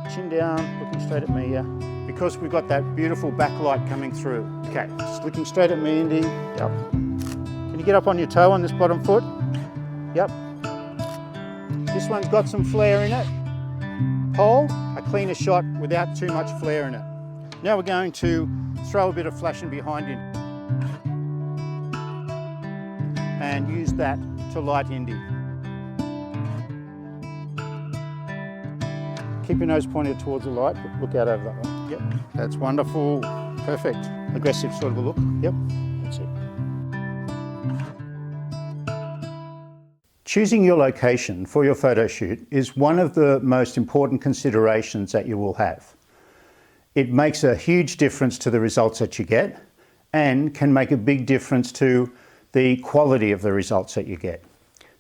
chin down, looking straight at me here, because we've got that beautiful backlight coming through. Okay, just looking straight at me, Indy. Yep. Can you get up on your toe on this bottom foot? Yep. This one's got some flare in it. Pole, a cleaner shot without too much flare in it. Now we're going to throw a bit of flashing behind him and use that to light Indy. Keep your nose pointed towards the light, but look out over that way. Yep, that's wonderful, perfect. Aggressive sort of a look, yep, that's it. Choosing your location for your photo shoot is one of the most important considerations that you will have. It makes a huge difference to the results that you get and can make a big difference to the quality of the results that you get.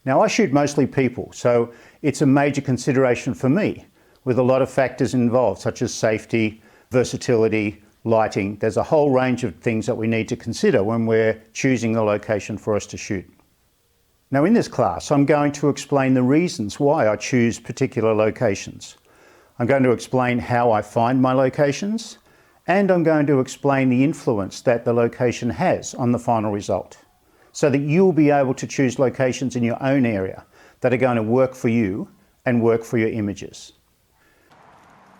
Now, I shoot mostly people, so it's a major consideration for me, with a lot of factors involved, such as safety, versatility, lighting. There's a whole range of things that we need to consider when we're choosing a location for us to shoot. Now, in this class, I'm going to explain the reasons why I choose particular locations. I'm going to explain how I find my locations, and I'm going to explain the influence that the location has on the final result, so that you'll be able to choose locations in your own area that are going to work for you and work for your images.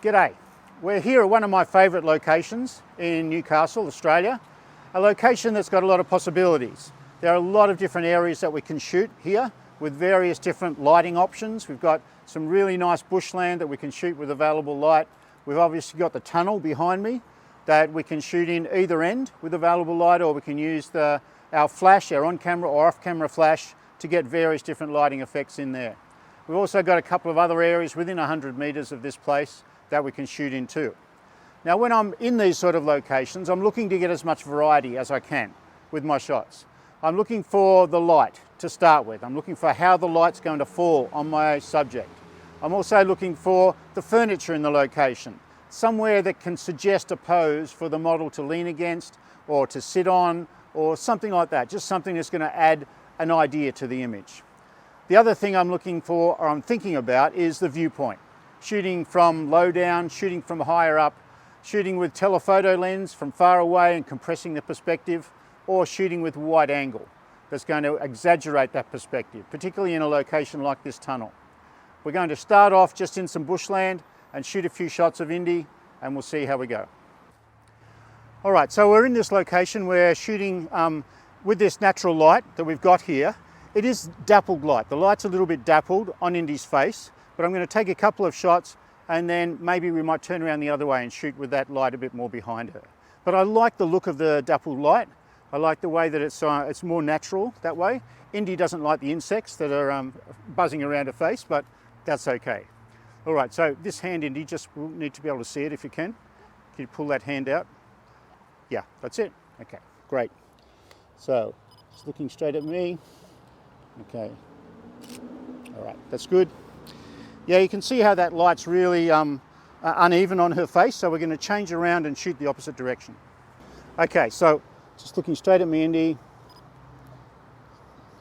G'day, we're here at one of my favourite locations in Newcastle, Australia, a location that's got a lot of possibilities. There are a lot of different areas that we can shoot here with various different lighting options. We've got some really nice bushland that we can shoot with available light. We've obviously got the tunnel behind me that we can shoot in either end with available light, or we can use our flash, our on-camera or off-camera flash, to get various different lighting effects in there. We've also got a couple of other areas within 100 metres of this place that we can shoot in too. Now, when I'm in these sort of locations, I'm looking to get as much variety as I can with my shots. I'm looking for the light to start with. I'm looking for how the light's going to fall on my subject. I'm also looking for the furniture in the location, somewhere that can suggest a pose for the model to lean against or to sit on, or something like that, just something that's going to add an idea to the image. The other thing I'm looking for, or I'm thinking about, is the viewpoint. Shooting from low down, shooting from higher up, shooting with telephoto lens from far away and compressing the perspective, or shooting with wide angle that's going to exaggerate that perspective, particularly in a location like this tunnel. We're going to start off just in some bushland and shoot a few shots of Indy, and we'll see how we go. All right, so we're in this location, we're shooting with this natural light that we've got here. It is dappled light. The light's a little bit dappled on Indy's face, but I'm going to take a couple of shots and then maybe we might turn around the other way and shoot with that light a bit more behind her. But I like the look of the dappled light. I like the way that it's more natural that way. Indy doesn't like the insects that are buzzing around her face, but that's okay. All right, so this hand, Indy, just will need to be able to see it if you can. Can you pull that hand out? Yeah, that's it. Okay, great. So, it's looking straight at me. Okay. All right, that's good. Yeah, you can see how that light's really uneven on her face, so we're going to change around and shoot the opposite direction. Okay, so just looking straight at me, Indy.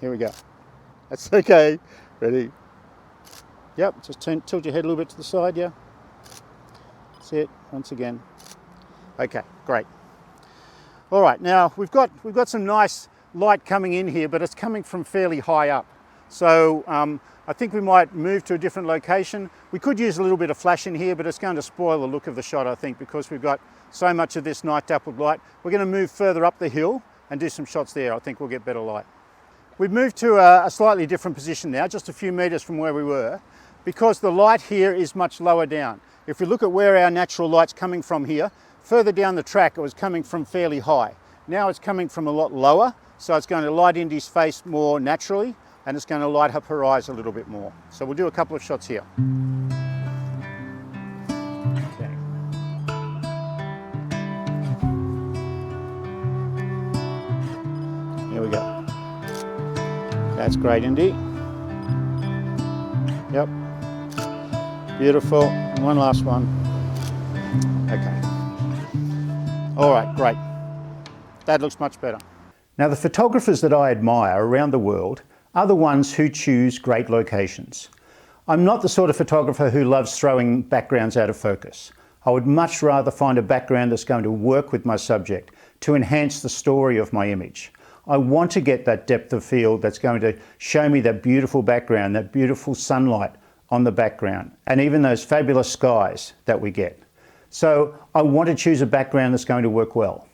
Here we go. That's okay. Ready? Yep, just tilt your head a little bit to the side, yeah. That's it, once again. Okay, great. All right, now we've got some nice light coming in here, but it's coming from fairly high up. So I think we might move to a different location. We could use a little bit of flash in here, but it's going to spoil the look of the shot, I think, because we've got so much of this night dappled light. We're going to move further up the hill and do some shots there. I think we'll get better light. We've moved to a slightly different position now, just a few meters from where we were, because the light here is much lower down. If we look at where our natural light's coming from here, further down the track it was coming from fairly high. Now it's coming from a lot lower, so it's going to light Indy's face more naturally, and it's going to light up her eyes a little bit more. So we'll do a couple of shots here. Okay. Here we go. That's great, Indy. Yep. Beautiful. And one last one. Okay. All right, great. That looks much better. Now, the photographers that I admire around the world are the ones who choose great locations. I'm not the sort of photographer who loves throwing backgrounds out of focus. I would much rather find a background that's going to work with my subject to enhance the story of my image. I want to get that depth of field that's going to show me that beautiful background, that beautiful sunlight on the background, and even those fabulous skies that we get. So I want to choose a background that's going to work well.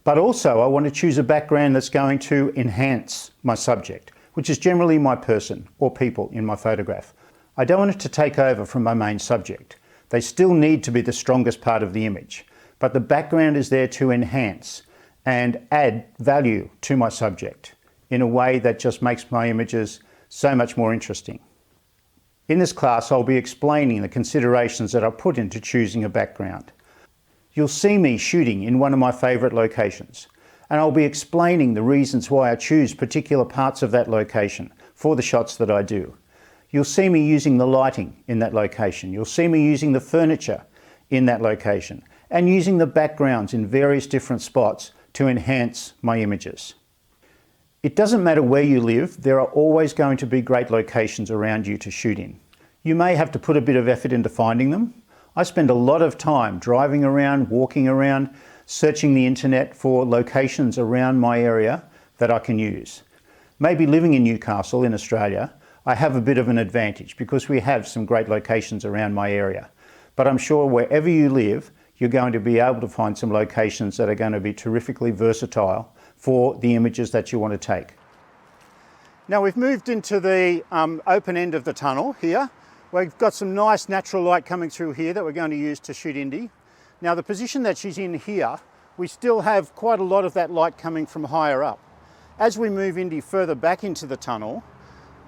But also I want to choose a background that's going to enhance my subject, which is generally my person or people in my photograph. I don't want it to take over from my main subject. They still need to be the strongest part of the image, but the background is there to enhance and add value to my subject in a way that just makes my images so much more interesting. In this class, I'll be explaining the considerations that I put into choosing a background. You'll see me shooting in one of my favourite locations, and I'll be explaining the reasons why I choose particular parts of that location for the shots that I do. You'll see me using the lighting in that location. You'll see me using the furniture in that location and using the backgrounds in various different spots to enhance my images. It doesn't matter where you live, there are always going to be great locations around you to shoot in. You may have to put a bit of effort into finding them. I spend a lot of time driving around, walking around, searching the internet for locations around my area that I can use. Maybe living in Newcastle in Australia, I have a bit of an advantage because we have some great locations around my area. But I'm sure wherever you live, you're going to be able to find some locations that are going to be terrifically versatile for the images that you want to take. Now we've moved into the open end of the tunnel here. We've got some nice natural light coming through here that we're going to use to shoot Indy. Now the position that she's in here, we still have quite a lot of that light coming from higher up. As we move Indy further back into the tunnel,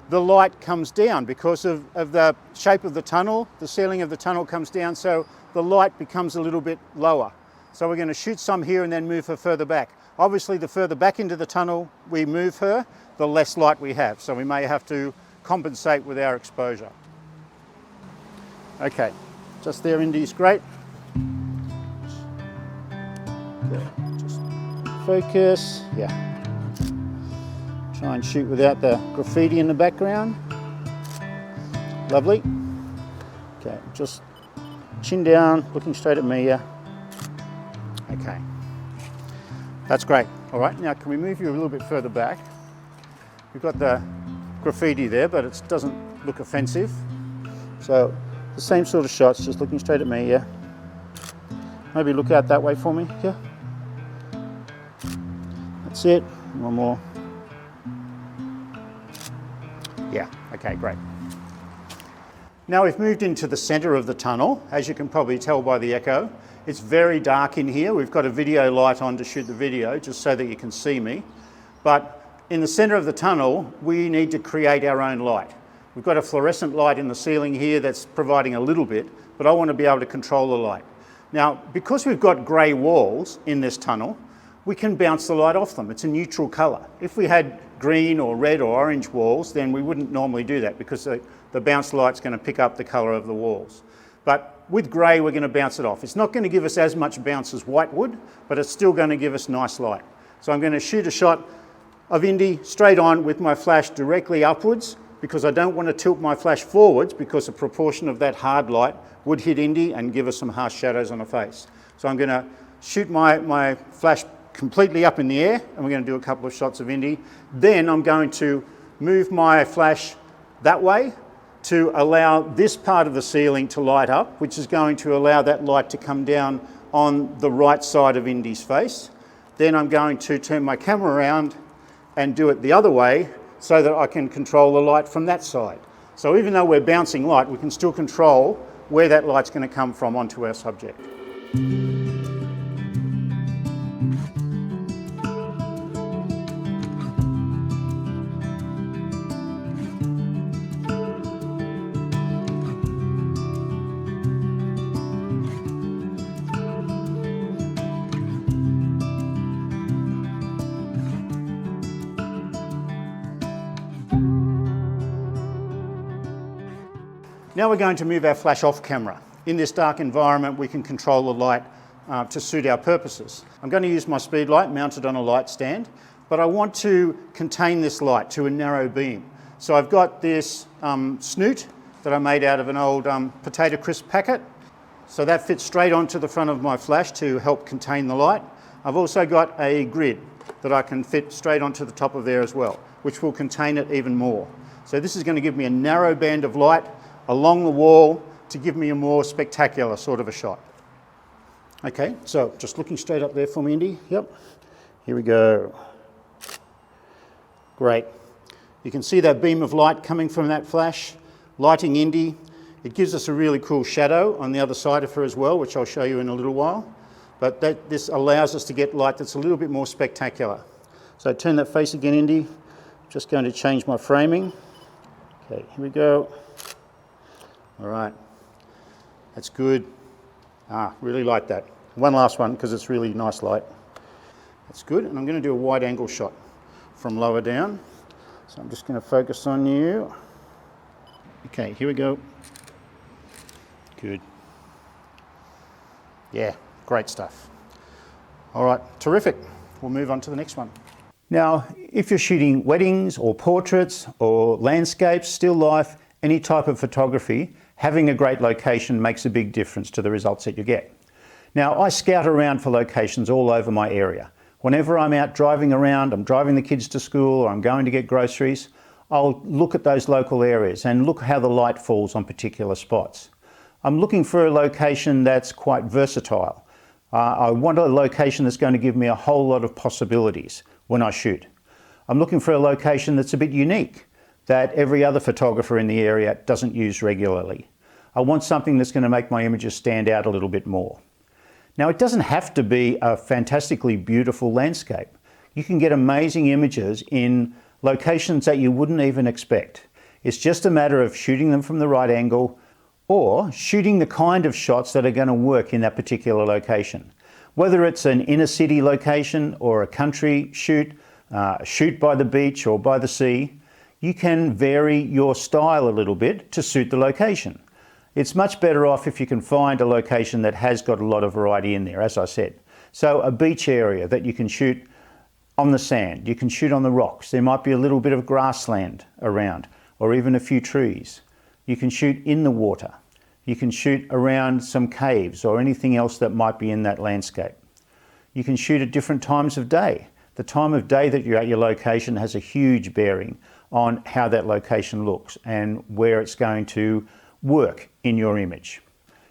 the light comes down because of the shape of the tunnel. The ceiling of the tunnel comes down, so the light becomes a little bit lower. So we're going to shoot some here and then move her further back. Obviously, the further back into the tunnel we move her, the less light we have. So we may have to compensate with our exposure. Okay, just there, Indy's great. Just focus, yeah. Try and shoot without the graffiti in the background. Lovely. Okay, just chin down, looking straight at me here. Okay, that's great. All right, now can we move you a little bit further back? We've got the graffiti there, but it doesn't look offensive. So the same sort of shots, just looking straight at me here. Maybe look out that way for me here. That's it, one more. Yeah, okay, great. Now we've moved into the centre of the tunnel. As you can probably tell by the echo, it's very dark in here. We've got a video light on to shoot the video just so that you can see me. But in the centre of the tunnel, we need to create our own light. We've got a fluorescent light in the ceiling here that's providing a little bit, but I want to be able to control the light. Now, because we've got grey walls in this tunnel, we can bounce the light off them. It's a neutral colour. If we had green or red or orange walls, then we wouldn't normally do that because the bounce light's going to pick up the colour of the walls. But with grey, we're going to bounce it off. It's not going to give us as much bounce as white would, but it's still going to give us nice light. So I'm going to shoot a shot of Indy straight on with my flash directly upwards because I don't want to tilt my flash forwards because a proportion of that hard light would hit Indy and give us some harsh shadows on her face. So I'm going to shoot my flash completely up in the air and we're going to do a couple of shots of Indy. Then I'm going to move my flash that way to allow this part of the ceiling to light up, which is going to allow that light to come down on the right side of Indy's face. Then I'm going to turn my camera around and do it the other way so that I can control the light from that side. So even though we're bouncing light, we can still control where that light's going to come from onto our subject. Now we're going to move our flash off camera. In this dark environment, we can control the light to suit our purposes. I'm going to use my speed light mounted on a light stand, but I want to contain this light to a narrow beam. So I've got this snoot that I made out of an old potato crisp packet. So that fits straight onto the front of my flash to help contain the light. I've also got a grid that I can fit straight onto the top of there as well, which will contain it even more. So this is going to give me a narrow band of light along the wall to give me a more spectacular sort of a shot. Okay, so just looking straight up there for me, Indy. Yep, here we go. Great. You can see that beam of light coming from that flash, lighting Indy. It gives us a really cool shadow on the other side of her as well, which I'll show you in a little while. But this allows us to get light that's a little bit more spectacular. So turn that face again, Indy. Just going to change my framing. Okay, here we go. All right, that's good. Really like that. One last one because it's really nice light. That's good, and I'm going to do a wide angle shot from lower down. So I'm just going to focus on you. Okay, here we go. Good. Yeah, great stuff. All right, terrific. We'll move on to the next one. Now, if you're shooting weddings or portraits or landscapes, still life, any type of photography, having a great location makes a big difference to the results that you get. Now, I scout around for locations all over my area. Whenever I'm out driving around, I'm driving the kids to school or I'm going to get groceries, I'll look at those local areas and look how the light falls on particular spots. I'm looking for a location that's quite versatile. I want a location that's going to give me a whole lot of possibilities when I shoot. I'm looking for a location that's a bit unique, that every other photographer in the area doesn't use regularly. I want something that's going to make my images stand out a little bit more. Now, it doesn't have to be a fantastically beautiful landscape. You can get amazing images in locations that you wouldn't even expect. It's just a matter of shooting them from the right angle or shooting the kind of shots that are going to work in that particular location. Whether it's an inner city location or a country shoot, shoot by the beach or by the sea, you can vary your style a little bit to suit the location. It's much better off if you can find a location that has got a lot of variety in there, as I said. So a beach area that you can shoot on the sand, you can shoot on the rocks. There might be a little bit of grassland around, or even a few trees. You can shoot in the water. You can shoot around some caves or anything else that might be in that landscape. You can shoot at different times of day. The time of day that you're at your location has a huge bearing on how that location looks and where it's going to work in your image.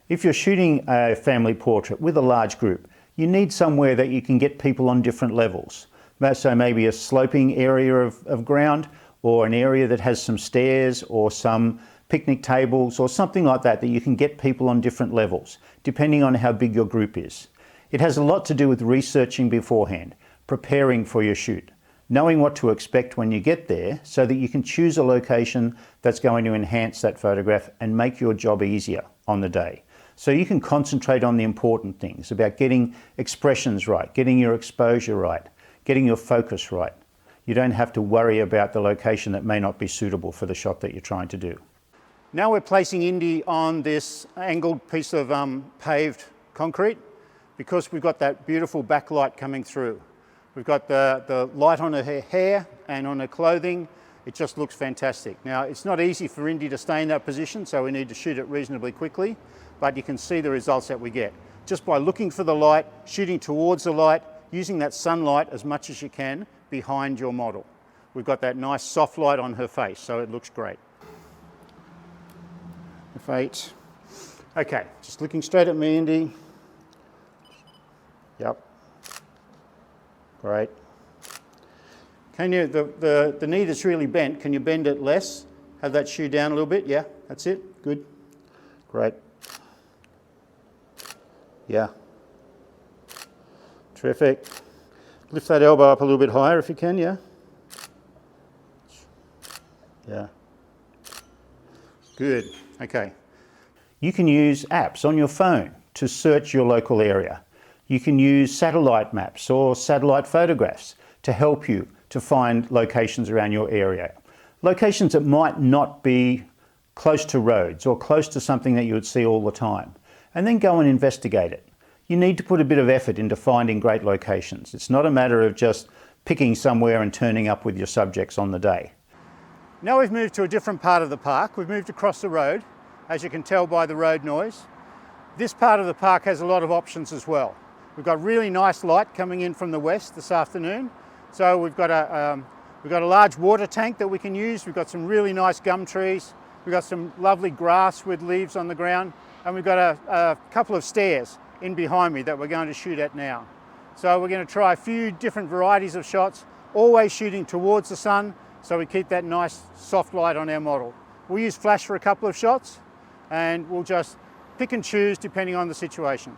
If you're shooting a family portrait with a large group, you need somewhere that you can get people on different levels. So maybe a sloping area of ground, or an area that has some stairs or some picnic tables or something like that, that you can get people on different levels, depending on how big your group is. It has a lot to do with researching beforehand, preparing for your shoot, knowing what to expect when you get there so that you can choose a location that's going to enhance that photograph and make your job easier on the day. So you can concentrate on the important things about getting expressions right, getting your exposure right, getting your focus right. You don't have to worry about the location that may not be suitable for the shot that you're trying to do. Now we're placing Indy on this angled piece of paved concrete because we've got that beautiful backlight coming through. We've got the light on her hair and on her clothing. It just looks fantastic. Now, it's not easy for Indy to stay in that position, so we need to shoot it reasonably quickly, but you can see the results that we get. Just by looking for the light, shooting towards the light, using that sunlight as much as you can behind your model. We've got that nice soft light on her face, so it looks great. F8. Okay, just looking straight at me, Indy. Yep. Great. Can you, the knee that's really bent, can you bend it less? Have that shoe down a little bit? Yeah, that's it. Good. Great. Yeah. Terrific. Lift that elbow up a little bit higher if you can, yeah? Yeah. Good. Okay. You can use apps on your phone to search your local area. You can use satellite maps or satellite photographs to help you to find locations around your area. Locations that might not be close to roads or close to something that you would see all the time. And then go and investigate it. You need to put a bit of effort into finding great locations. It's not a matter of just picking somewhere and turning up with your subjects on the day. Now we've moved to a different part of the park. We've moved across the road, as you can tell by the road noise. This part of the park has a lot of options as well. We've got really nice light coming in from the west this afternoon. So we've got a large water tank that we can use. We've got some really nice gum trees. We've got some lovely grass with leaves on the ground. And we've got a couple of stairs in behind me that we're going to shoot at now. So we're going to try a few different varieties of shots, always shooting towards the sun, so we keep that nice soft light on our model. We'll use flash for a couple of shots, and we'll just pick and choose depending on the situation.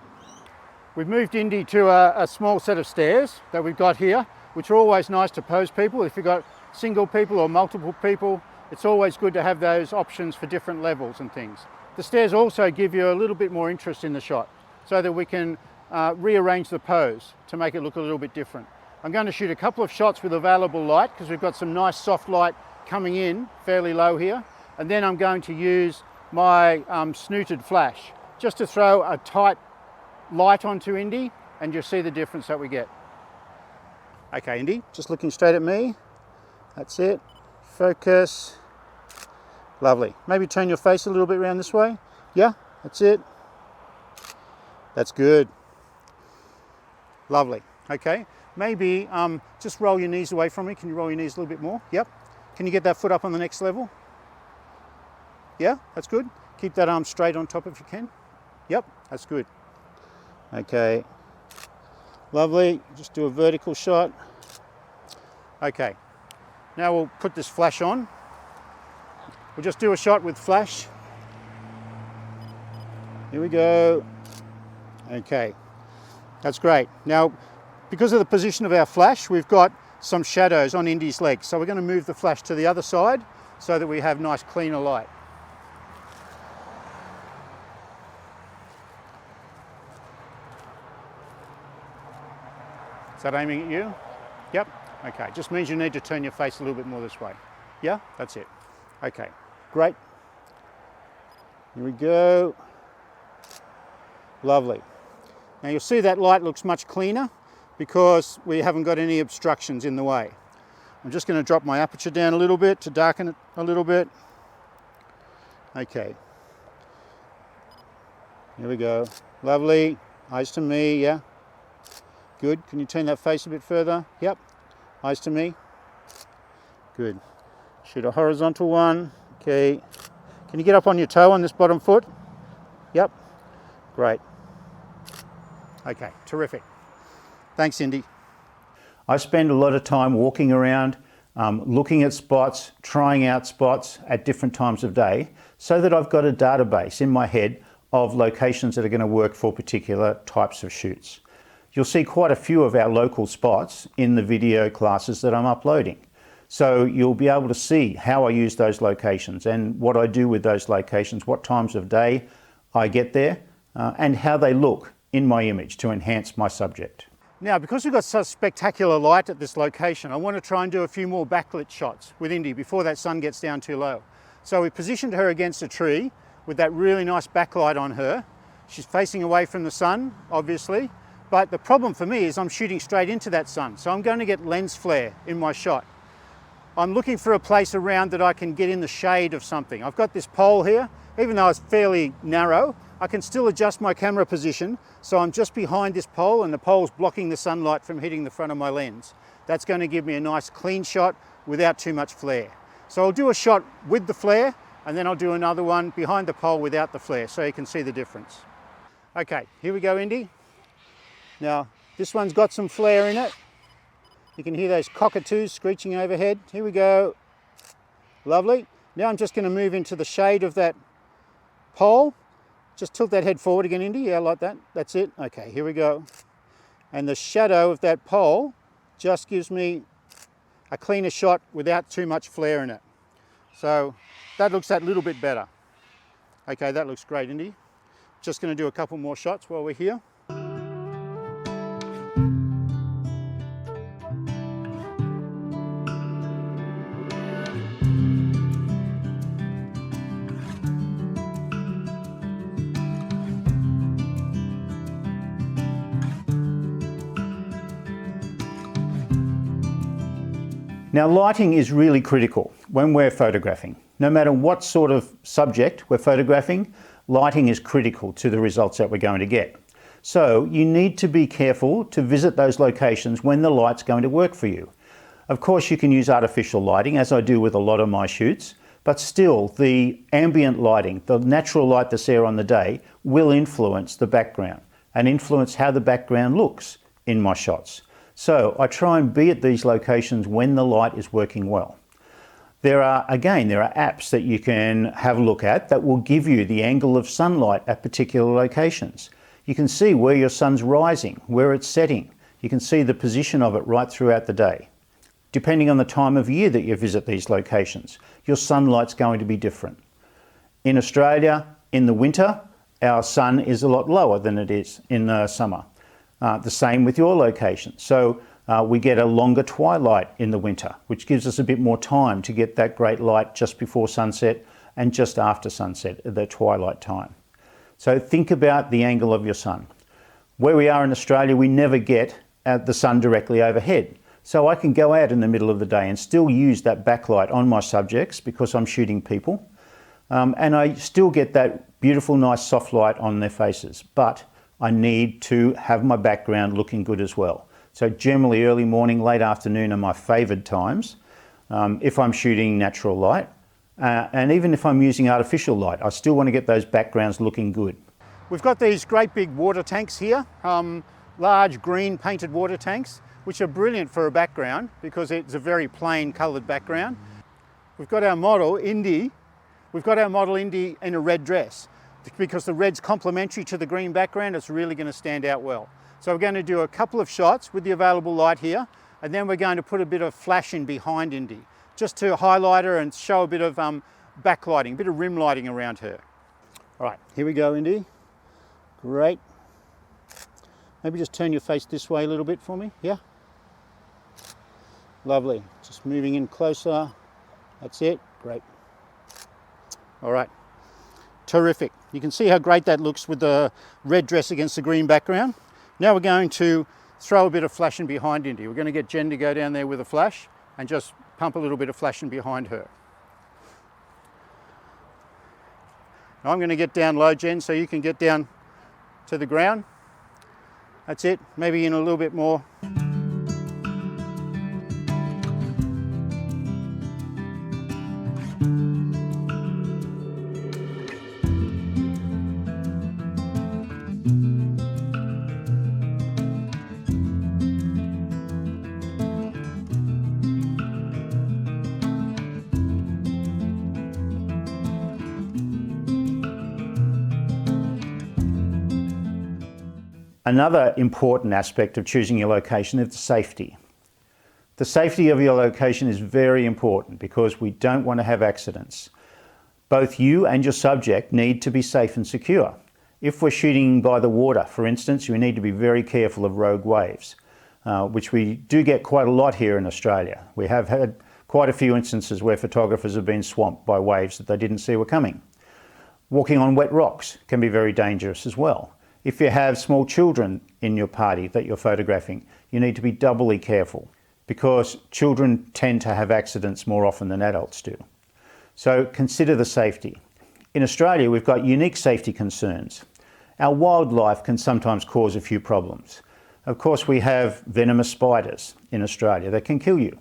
We've moved Indy to a small set of stairs that we've got here, which are always nice to pose people. If you've got single people or multiple people, it's always good to have those options for different levels and things. The stairs also give you a little bit more interest in the shot, so that we can rearrange the pose to make it look a little bit different. I'm going to shoot a couple of shots with available light because we've got some nice soft light coming in fairly low here, and then I'm going to use my snooted flash just to throw a tight light onto Indy, and you'll see the difference that we get. Okay, Indy, just looking straight at me. That's it. Focus. Lovely. Maybe turn your face a little bit around this way. Yeah, that's it. That's good. Lovely. Okay, maybe just roll your knees away from me. Can you roll your knees a little bit more? Yep. Can you get that foot up on the next level? Yeah, that's good. Keep that arm straight on top if you can. Yep, that's good. Okay, lovely. Just do a vertical shot. Okay, now we'll put this flash on. We'll just do a shot with flash. Here we go. Okay, that's great. Now, because of the position of our flash, we've got some shadows on Indy's legs. So we're going to move the flash to the other side so that we have nice cleaner light. Is that aiming at you? Yep. Okay, just means you need to turn your face a little bit more this way. Yeah, that's it. Okay, great. Here we go. Lovely. Now you'll see that light looks much cleaner because we haven't got any obstructions in the way. I'm just going to drop my aperture down a little bit to darken it a little bit. Okay. Here we go. Lovely. Eyes to me, yeah. Good. Can you turn that face a bit further? Yep. Eyes to me. Good. Shoot a horizontal one. Okay. Can you get up on your toe on this bottom foot? Yep. Great. Okay, terrific. Thanks, Indy. I spend a lot of time walking around, looking at spots, trying out spots at different times of day, so that I've got a database in my head of locations that are going to work for particular types of shoots. You'll see quite a few of our local spots in the video classes that I'm uploading. So you'll be able to see how I use those locations and what I do with those locations, what times of day I get there, and how they look in my image to enhance my subject. Now, because we've got such spectacular light at this location, I want to try and do a few more backlit shots with Indy before that sun gets down too low. So we positioned her against a tree with that really nice backlight on her. She's facing away from the sun, obviously, but the problem for me is I'm shooting straight into that sun, so I'm going to get lens flare in my shot. I'm looking for a place around that I can get in the shade of something. I've got this pole here, even though it's fairly narrow, I can still adjust my camera position so I'm just behind this pole and the pole's blocking the sunlight from hitting the front of my lens. That's going to give me a nice clean shot without too much flare. So I'll do a shot with the flare and then I'll do another one behind the pole without the flare so you can see the difference. Okay, here we go, Indy. Now, this one's got some flare in it. You can hear those cockatoos screeching overhead. Here we go. Lovely. Now I'm just going to move into the shade of that pole. Just tilt that head forward again, Indy. Yeah, like that. That's it. Okay, here we go. And the shadow of that pole just gives me a cleaner shot without too much flare in it. So that looks that little bit better. Okay, that looks great, Indy. Just going to do a couple more shots while we're here. Now, lighting is really critical when we're photographing. No matter what sort of subject we're photographing, lighting is critical to the results that we're going to get. So you need to be careful to visit those locations when the light's going to work for you. Of course, you can use artificial lighting, as I do with a lot of my shoots, but still the ambient lighting, the natural light that's there on the day, will influence the background and influence how the background looks in my shots. So I try and be at these locations when the light is working well. There are apps that you can have a look at that will give you the angle of sunlight at particular locations. You can see where your sun's rising, where it's setting. You can see the position of it right throughout the day. Depending on the time of year that you visit these locations, your sunlight's going to be different. In Australia, in the winter, our sun is a lot lower than it is in the summer. The same with your location. So we get a longer twilight in the winter, which gives us a bit more time to get that great light just before sunset and just after sunset, at the twilight time. So think about the angle of your sun. Where we are in Australia, we never get the sun directly overhead. So I can go out in the middle of the day and still use that backlight on my subjects because I'm shooting people. And I still get that beautiful, nice soft light on their faces. But I need to have my background looking good as well. So generally early morning, late afternoon are my favoured times if I'm shooting natural light. And even if I'm using artificial light, I still want to get those backgrounds looking good. We've got these great big water tanks here, large green painted water tanks, which are brilliant for a background because it's a very plain coloured background. We've got our model, Indy. We've got our model, Indy, in a red dress. Because the red's complementary to the green background, it's really going to stand out well. So we're going to do a couple of shots with the available light here, and then we're going to put a bit of flash in behind Indy, just to highlight her and show a bit of backlighting, a bit of rim lighting around her. All right, here we go, Indy. Great. Maybe just turn your face this way a little bit for me, yeah? Lovely, just moving in closer. That's it, great. All right, terrific. You can see how great that looks with the red dress against the green background. Now we're going to throw a bit of flashing behind Indy. We're going to get Jen to go down there with a flash and just pump a little bit of flashing behind her. Now I'm going to get down low, Jen, so you can get down to the ground. That's it, maybe in a little bit more. Another important aspect of choosing your location is the safety. The safety of your location is very important because we don't want to have accidents. Both you and your subject need to be safe and secure. If we're shooting by the water, for instance, we need to be very careful of rogue waves, which we do get quite a lot here in Australia. We have had quite a few instances where photographers have been swamped by waves that they didn't see were coming. Walking on wet rocks can be very dangerous as well. If you have small children in your party that you're photographing, you need to be doubly careful because children tend to have accidents more often than adults do. So consider the safety. In Australia, we've got unique safety concerns. Our wildlife can sometimes cause a few problems. Of course, we have venomous spiders in Australia that can kill you.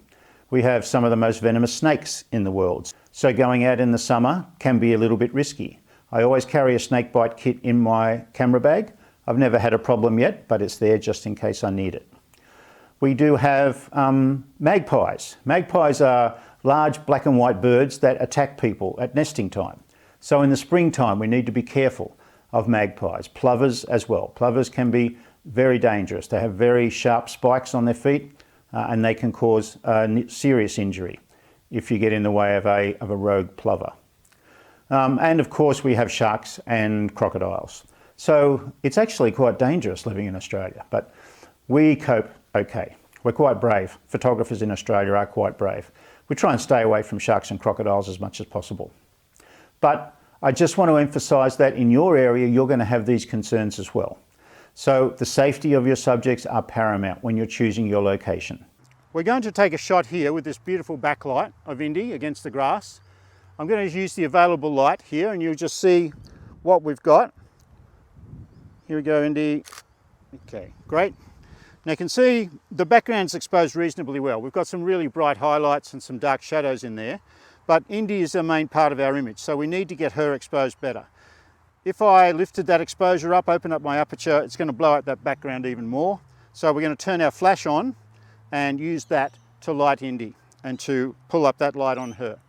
We have some of the most venomous snakes in the world. So going out in the summer can be a little bit risky. I always carry a snake bite kit in my camera bag. I've never had a problem yet, but it's there just in case I need it. We do have magpies. Magpies are large black and white birds that attack people at nesting time. So in the springtime, we need to be careful of magpies. Plovers as well. Plovers can be very dangerous. They have very sharp spikes on their feet and they can cause serious injury if you get in the way of a rogue plover. And of course we have sharks and crocodiles. So it's actually quite dangerous living in Australia, but we cope okay. We're quite brave. Photographers in Australia are quite brave. We try and stay away from sharks and crocodiles as much as possible. But I just want to emphasise that in your area you're going to have these concerns as well. So the safety of your subjects are paramount when you're choosing your location. We're going to take a shot here with this beautiful backlight of Indy against the grass. I'm going to use the available light here and you'll just see what we've got. Here we go, Indy. Okay, great. Now you can see the background's exposed reasonably well. We've got some really bright highlights and some dark shadows in there, but Indy is the main part of our image, so we need to get her exposed better. If I lifted that exposure up, open up my aperture, it's going to blow out that background even more. So we're going to turn our flash on and use that to light Indy and to pull up that light on her.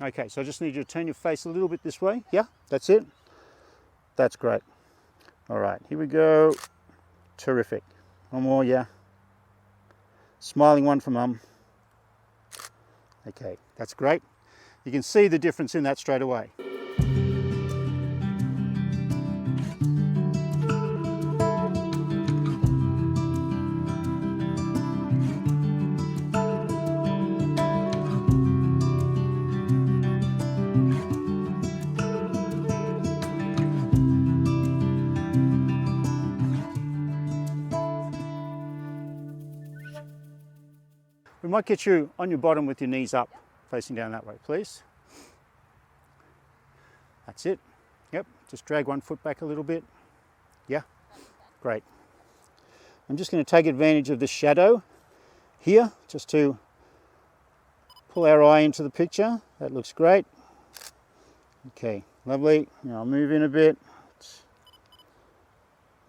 Okay, so I just need you to turn your face a little bit this way. Yeah, that's it. That's great. All right, here we go. Terrific. One more, yeah. Smiling one for Mum. Okay, that's great. You can see the difference in that straight away. We might get you on your bottom with your knees up, facing down that way, please. That's it. Yep, just drag one foot back a little bit. Yeah, great. I'm just going to take advantage of this shadow here, just to pull our eye into the picture. That looks great. Okay, lovely. Now I'll move in a bit.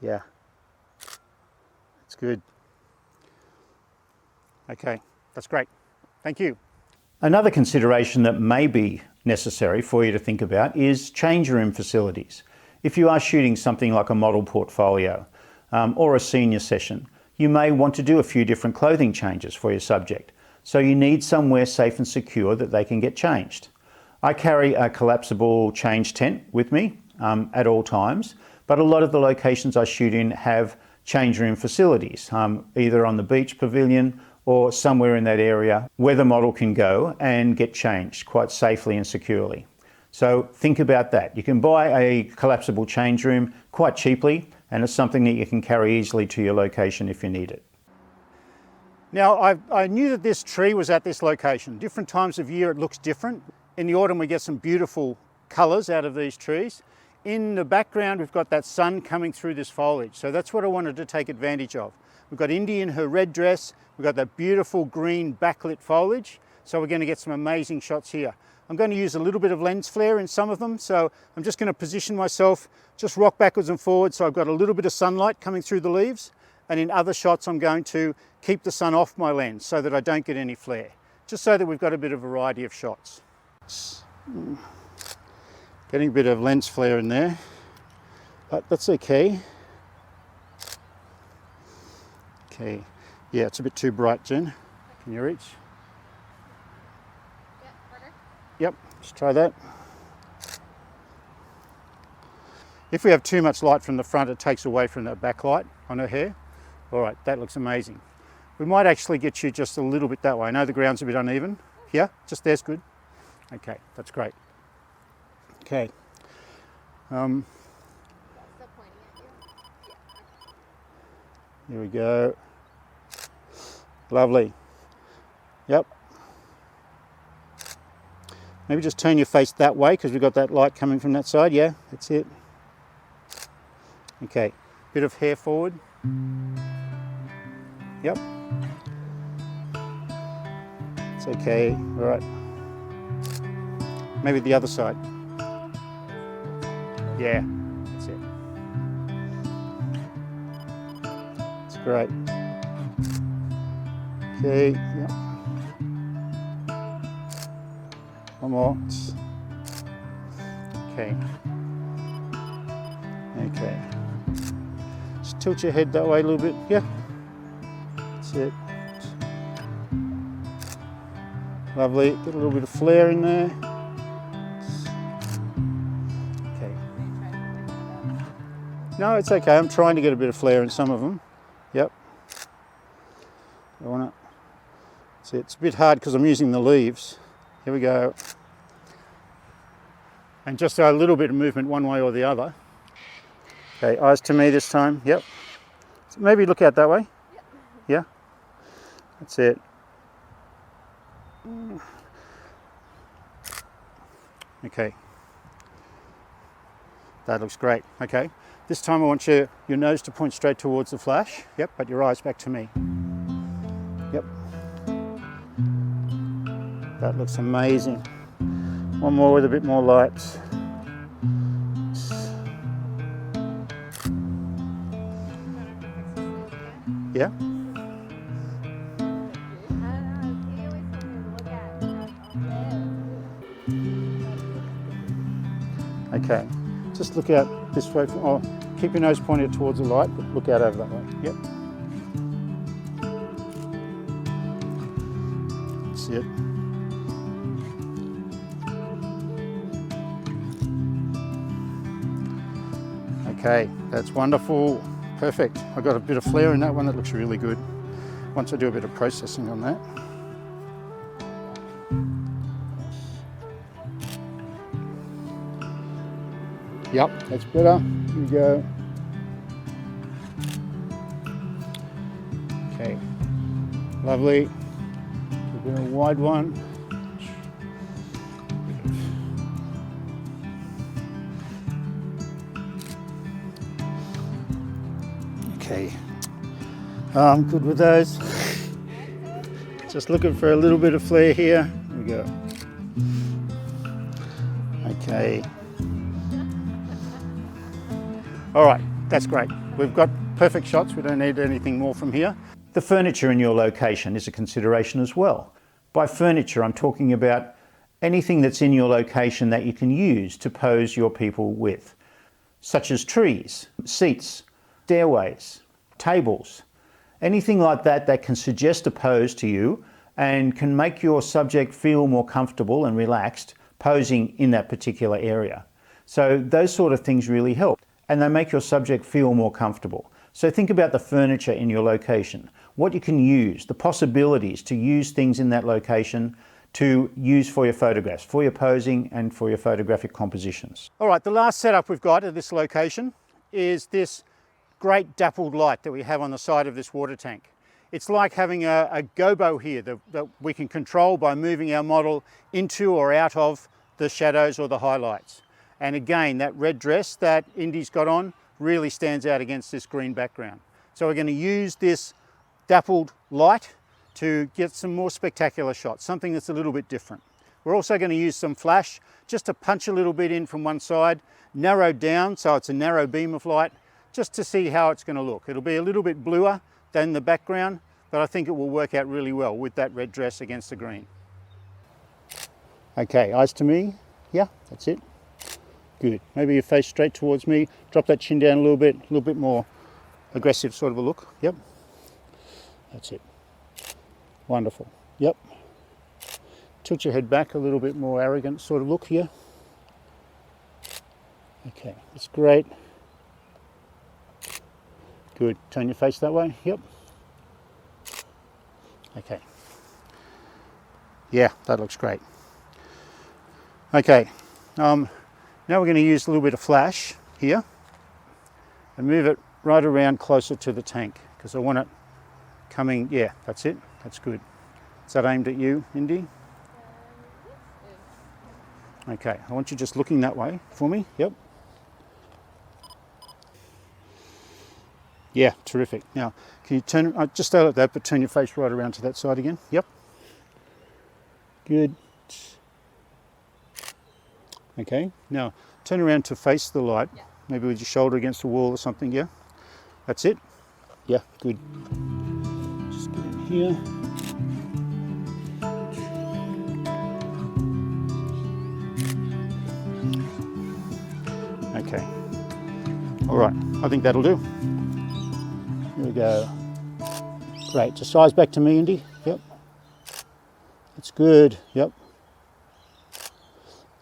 Yeah, that's good. Okay. That's great. Thank you. Another consideration that may be necessary for you to think about is change room facilities. If you are shooting something like a model portfolio or a senior session, you may want to do a few different clothing changes for your subject. So you need somewhere safe and secure that they can get changed. I carry a collapsible change tent with me at all times, but a lot of the locations I shoot in have change room facilities, either on the beach pavilion or somewhere in that area where the model can go and get changed quite safely and securely. So think about that. You can buy a collapsible change room quite cheaply, and it's something that you can carry easily to your location if you need it. Now, I knew that this tree was at this location. Different times of year it looks different. In the autumn we get some beautiful colours out of these trees. In the background we've got that sun coming through this foliage, so that's what I wanted to take advantage of. We've got Indy in her red dress, we've got that beautiful green backlit foliage, so we're going to get some amazing shots here. I'm going to use a little bit of lens flare in some of them, so I'm just going to position myself, just rock backwards and forwards, so I've got a little bit of sunlight coming through the leaves, and in other shots I'm going to keep the sun off my lens so that I don't get any flare, just so that we've got a bit of variety of shots. Getting a bit of lens flare in there, but that's okay. Okay, yeah, it's a bit too bright, Jen. Can you reach? Yeah, harder. Yep, let's try that. If we have too much light from the front, it takes away from that backlight on her hair. All right, that looks amazing. We might actually get you just a little bit that way. I know the ground's a bit uneven. Yeah, just there's good. Okay, that's great. Okay. Still pointing at you? Yeah. Here we go. Lovely. Yep. Maybe just turn your face that way because we've got that light coming from that side. Yeah, that's it. Okay, bit of hair forward. Yep. It's okay. All right. Maybe the other side. Yeah, that's it. It's great. Okay, yep. One more. Okay. Okay. Just tilt your head that way a little bit. Yeah. That's it. Lovely. Get a little bit of flare in there. Okay. No, it's okay. I'm trying to get a bit of flare in some of them. Yep. I want to. See, it's a bit hard because I'm using the leaves. Here we go. And just a little bit of movement one way or the other. Okay, eyes to me this time. Yep. So maybe look out that way. Yep. Yeah. That's it. Okay. That looks great. Okay. This time I want your nose to point straight towards the flash. Yep, but your eyes back to me. Yep. That looks amazing. One more with a bit more light. Yeah. Okay. Just look out this way. Oh, keep your nose pointed towards the light, but look out over that way. Yep. That's it. Okay, that's wonderful. Perfect. I've got a bit of flare in that one. That looks really good. Once I do a bit of processing on that. Yep, that's better. Here we go. Okay, lovely. A bit of a wide one. Okay, I'm good with those. Just looking for a little bit of flare here. Here we go. Okay. All right, that's great. We've got perfect shots. We don't need anything more from here. The furniture in your location is a consideration as well. By furniture, I'm talking about anything that's in your location that you can use to pose your people with, such as trees, seats, stairways, tables, anything like that that can suggest a pose to you and can make your subject feel more comfortable and relaxed posing in that particular area. So those sort of things really help, and they make your subject feel more comfortable. So think about the furniture in your location, what you can use, the possibilities to use things in that location to use for your photographs, for your posing and for your photographic compositions. All right, the last setup we've got at this location is this great dappled light that we have on the side of this water tank. It's like having a gobo here that we can control by moving our model into or out of the shadows or the highlights. And again, that red dress that Indy's got on really stands out against this green background. So we're going to use this dappled light to get some more spectacular shots, something that's a little bit different. We're also going to use some flash just to punch a little bit in from one side, narrowed down so it's a narrow beam of light, just to see how it's going to look. It'll be a little bit bluer than the background, but I think it will work out really well with that red dress against the green. Okay, eyes to me. Yeah, that's it. Good. Maybe your face straight towards me. Drop that chin down a little bit more aggressive sort of a look. Yep. That's it. Wonderful. Yep. Tilt your head back a little bit more arrogant sort of look here. Okay, that's great. Good. Turn your face that way. Yep. Okay. Yeah, that looks great. Okay. Now we're going to use a little bit of flash here and move it right around closer to the tank because I want it coming. Yeah, that's it. That's good. Is that aimed at you, Indy? Okay, I want you just looking that way for me. Yep. Yeah, terrific. Now, can you turn, just stay like that, but turn your face right around to that side again. Yep. Good. Okay, now turn around to face the light, Yeah. maybe with your shoulder against the wall or something, yeah? That's it? Yeah, good. Just get in here. Okay. All right, I think that'll do. Here we go. Great, just eyes back to me, Indy. Yep. That's good, yep.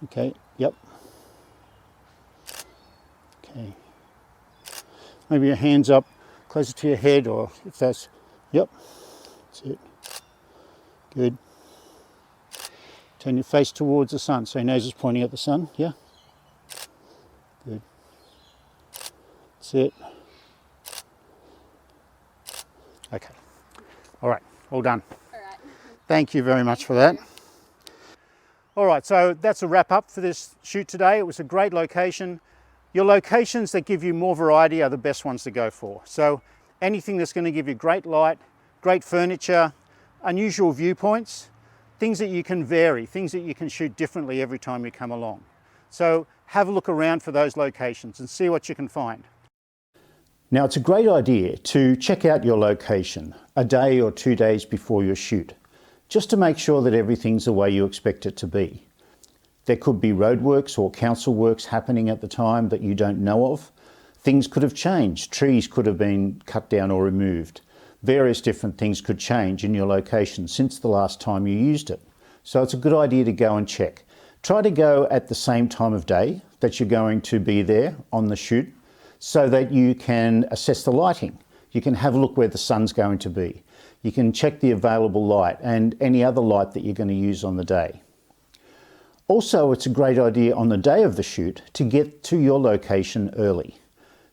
Okay, yep. Okay. Maybe your hands up closer to your head, or if that's, yep. That's it. Good. Turn your face towards the sun, so your nose is pointing at the sun, yeah? Good. That's it. Okay. All right, all done. All right. Thank you very much for that. All right, so that's a wrap up for this shoot today. It was a great location. Your locations that give you more variety are the best ones to go for. So anything that's going to give you great light, great furniture, unusual viewpoints, things that you can vary, things that you can shoot differently every time you come along. So have a look around for those locations and see what you can find. Now, it's a great idea to check out your location a day or 2 days before your shoot, just to make sure that everything's the way you expect it to be. There could be roadworks or council works happening at the time that you don't know of. Things could have changed. Trees could have been cut down or removed. Various different things could change in your location since the last time you used it. So it's a good idea to go and check. Try to go at the same time of day that you're going to be there on the shoot so that you can assess the lighting. You can have a look where the sun's going to be. You can check the available light and any other light that you're going to use on the day. Also, it's a great idea on the day of the shoot to get to your location early.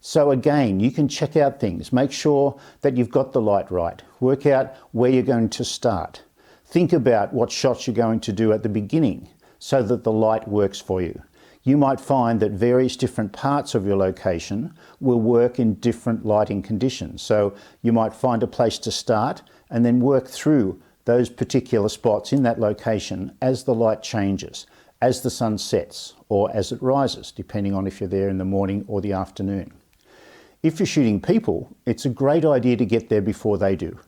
So again, you can check out things, make sure that you've got the light right, work out where you're going to start. Think about what shots you're going to do at the beginning so that the light works for you. You might find that various different parts of your location will work in different lighting conditions. So you might find a place to start and then work through those particular spots in that location as the light changes, as the sun sets or as it rises, depending on if you're there in the morning or the afternoon. If you're shooting people, it's a great idea to get there before they do,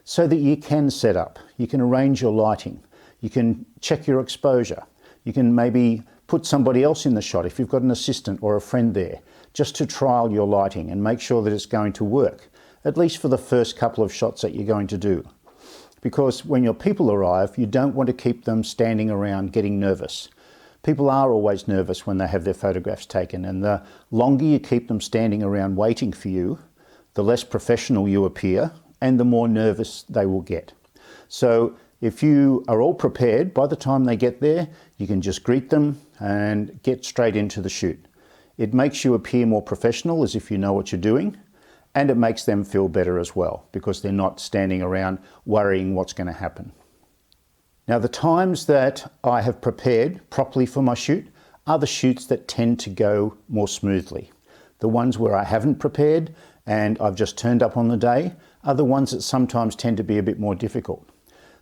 so that you can set up, you can arrange your lighting, you can check your exposure, you can maybe put somebody else in the shot if you've got an assistant or a friend there, just to trial your lighting and make sure that it's going to work, at least for the first couple of shots that you're going to do. Because when your people arrive, you don't want to keep them standing around getting nervous. People are always nervous when they have their photographs taken, and the longer you keep them standing around waiting for you, the less professional you appear and the more nervous they will get. So if you are all prepared, by the time they get there, you can just greet them and get straight into the shoot. It makes you appear more professional, as if you know what you're doing, and it makes them feel better as well, because they're not standing around worrying what's going to happen. Now, the times that I have prepared properly for my shoot are the shoots that tend to go more smoothly. The ones where I haven't prepared and I've just turned up on the day are the ones that sometimes tend to be a bit more difficult,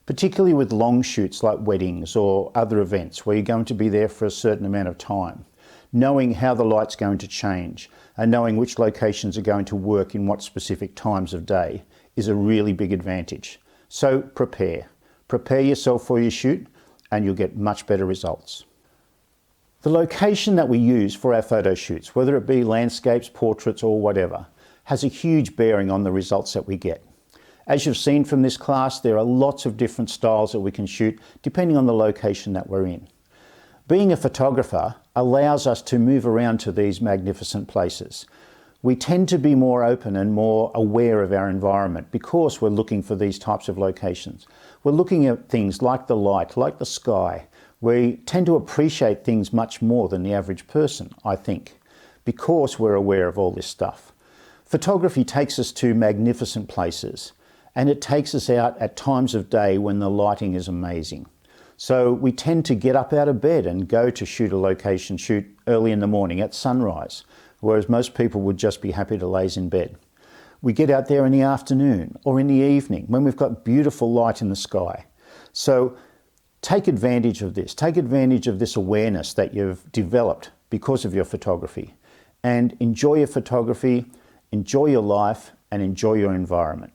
particularly with long shoots like weddings or other events where you're going to be there for a certain amount of time. Knowing how the light's going to change and knowing which locations are going to work in what specific times of day is a really big advantage. So prepare. Prepare yourself for your shoot and you'll get much better results. The location that we use for our photo shoots, whether it be landscapes, portraits or whatever, has a huge bearing on the results that we get. As you've seen from this class, there are lots of different styles that we can shoot depending on the location that we're in. Being a photographer allows us to move around to these magnificent places. We tend to be more open and more aware of our environment because we're looking for these types of locations. We're looking at things like the light, like the sky. We tend to appreciate things much more than the average person, I think, because we're aware of all this stuff. Photography takes us to magnificent places, and it takes us out at times of day when the lighting is amazing. So we tend to get up out of bed and go to shoot a location shoot early in the morning at sunrise, whereas most people would just be happy to laze in bed. We get out there in the afternoon or in the evening when we've got beautiful light in the sky. So take advantage of this. Take advantage of this awareness that you've developed because of your photography, and enjoy your photography, enjoy your life, and enjoy your environment.